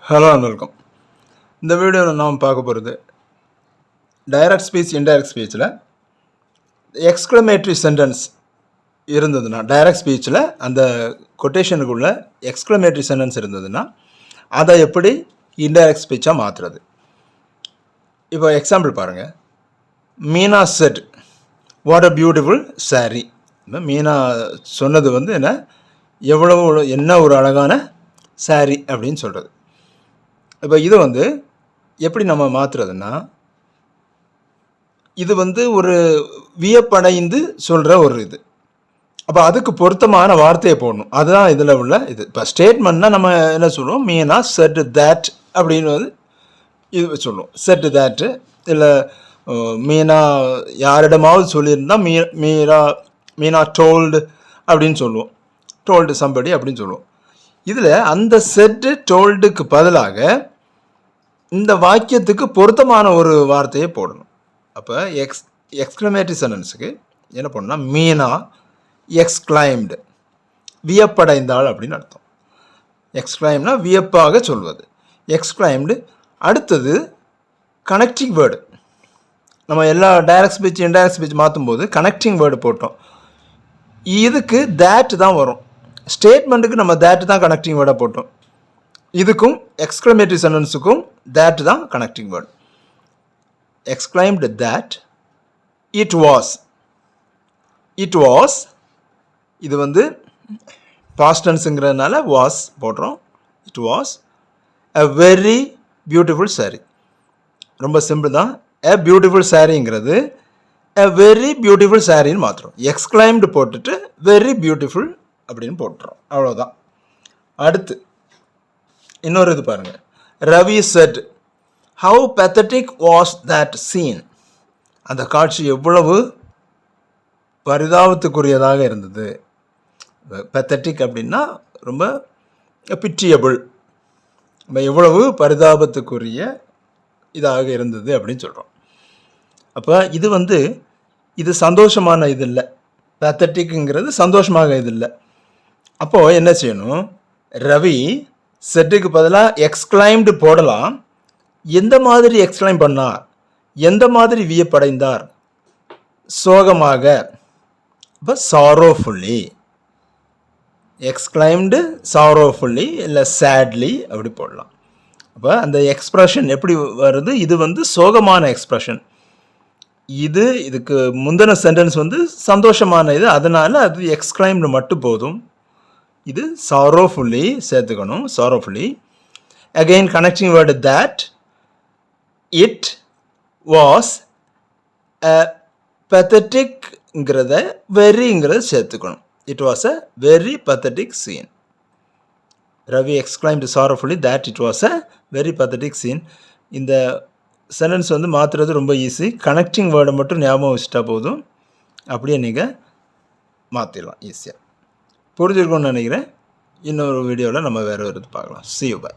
Hello and welcome. இந்த வீடியோவில் நாம் பார்க்க போகிறது டைரக்ட் ஸ்பீச் இன்டைரக்ட் ஸ்பீச்சில் எக்ஸ்க்ளமேட்ரி சென்டென்ஸ் இருந்ததுன்னா, டைரக்ட் ஸ்பீச்சில் அந்த கொட்டேஷனுக்குள்ள எக்ஸ்க்ளமேட்ரி சென்டென்ஸ் இருந்ததுன்னா அதை எப்படி இன்டைரக்ட் ஸ்பீச்சாக மாற்றுறது. இப்போ எக்ஸாம்பிள் பாருங்கள். Meena set what a beautiful sari. Meena சொன்னது என்ன, என்ன ஒரு அழகான சாரீ அப்படின்னு சொல்கிறது. இப்போ இது எப்படி நம்ம மாற்றுறதுன்னா, இது ஒரு வியப்படைந்து சொல்கிற ஒரு இது. அப்போ அதுக்கு பொருத்தமான வார்த்தையை போடணும். அதுதான் இதில் உள்ள இது. இப்போ ஸ்டேட்மெண்ட்னா நம்ம என்ன சொல்லுவோம், மீனா செட் தேட் அப்படின்னு இது சொல்லுவோம். செட் தேட்டு இல்லை மீனா யாரிடமாவது சொல்லியிருந்தால் மீனா டோல்டு அப்படின்னு சொல்லுவோம். டோல்டு சம்படி அப்படின்னு சொல்லுவோம். இதில் அந்த செட்டு டோல்டுக்கு பதிலாக இந்த வாக்கியத்துக்கு பொருத்தமான ஒரு வார்த்தையை போடணும். அப்போ எக்ஸ்க்ளமேட்டரி சென்டென்ஸுக்கு என்ன பண்ணணும்னா, மீனா எக்ஸ்க்ளைம்டு வியப்படைந்தாள் அப்படின்னு அர்த்தம். எக்ஸ்க்ளைம்னா வியப்பாக சொல்வது. எக்ஸ்க்ளைம்டு. அடுத்தது கனெக்டிங் வேர்டு. நம்ம எல்லா டைரக்ட் ஸ்பீச் இன்டைரக்ட் ஸ்பீச் மாற்றும் போது கனெக்டிங் வேர்டு போட்டோம். இதுக்கு தேட் தான் வரும். ஸ்டேட்மெண்ட்டுக்கு நம்ம தேட் தான் கனெக்டிங் வேர்டை போட்டோம். இதுக்கும் எக்ஸ்க்ளமேட்டரி சென்டென்ஸுக்கும் தேட் தான் connecting word. எக்ஸ்க்ளைம்டு that it was. It was இது பாஸ்ட் டென்ஸுங்கிறதுனால வாஸ் போடுறோம். It was a very beautiful saree. ரொம்ப சிம்பிள் தான். a beautiful சாரிங்கிறது a very beautiful சாரின்னு மாற்றுறோம். எக்ஸ்க்ளைம்டு போட்டுட்டு வெரி பியூட்டிஃபுல் அப்படின்னு போட்டுறோம். அவ்வளோதான். அடுத்து இன்னொரு இது பாருங்கள். Ravi set how pathetic was that scene. அந்த காட்சி எவ்வளவு பரிதாபத்துக்குரியதாக இருந்தது. pathetic அப்படின்னா ரொம்ப பிட்டியபிள், எவ்வளவு பரிதாபத்துக்குரிய இதாக இருந்தது அப்படின்னு சொல்கிறோம். அப்போ இது சந்தோஷமான இது இல்லை. patheticங்கிறது சந்தோஷமாக இது இல்லை. அப்போது என்ன செய்யணும், ரவி செட்டுக்கு பதிலாக எக்ஸ்க்ளைம்டு போடலாம். எந்த மாதிரி எக்ஸ்க்ளைம் பண்ணார், எந்த மாதிரி வியப்படைந்தார், சோகமாக. இப்போ சாரோஃபுல்லி, எக்ஸ்க்ளைம்டு சாரோஃபுல்லி இல்லை சேட்லி அப்படி போடலாம். அப்போ அந்த எக்ஸ்ப்ரெஷன் எப்படி வருது, இது சோகமான எக்ஸ்ப்ரெஷன். இதுக்கு முந்தின சென்டென்ஸ் சந்தோஷமான இது, அதனால் அது எக்ஸ்க்ளைம்டு மட்டும் போதும். இது சாரோஃபுல்லி சேர்த்துக்கணும். Sorrowfully. Again connecting word that. It was a பெத்தட்டிக்ங்கிறத வெரிங்கிறத சேர்த்துக்கணும். It was a very pathetic scene. Ravi exclaimed sorrowfully that it was a very pathetic scene. இந்த சென்டென்ஸ் மாற்றுறது ரொம்ப ஈஸி. கனெக்டிங் வேர்டை மட்டும் ஞாபகம் வச்சுட்டா போதும். அப்படியே நீங்கள் மாற்றிடலாம் ஈஸியாக. புரிஞ்சிருக்கும்னு நினைக்கிறேன். இன்னொரு வீடியோவில் நம்ம வேறு ஒரு இது பார்க்கலாம். See you, bye.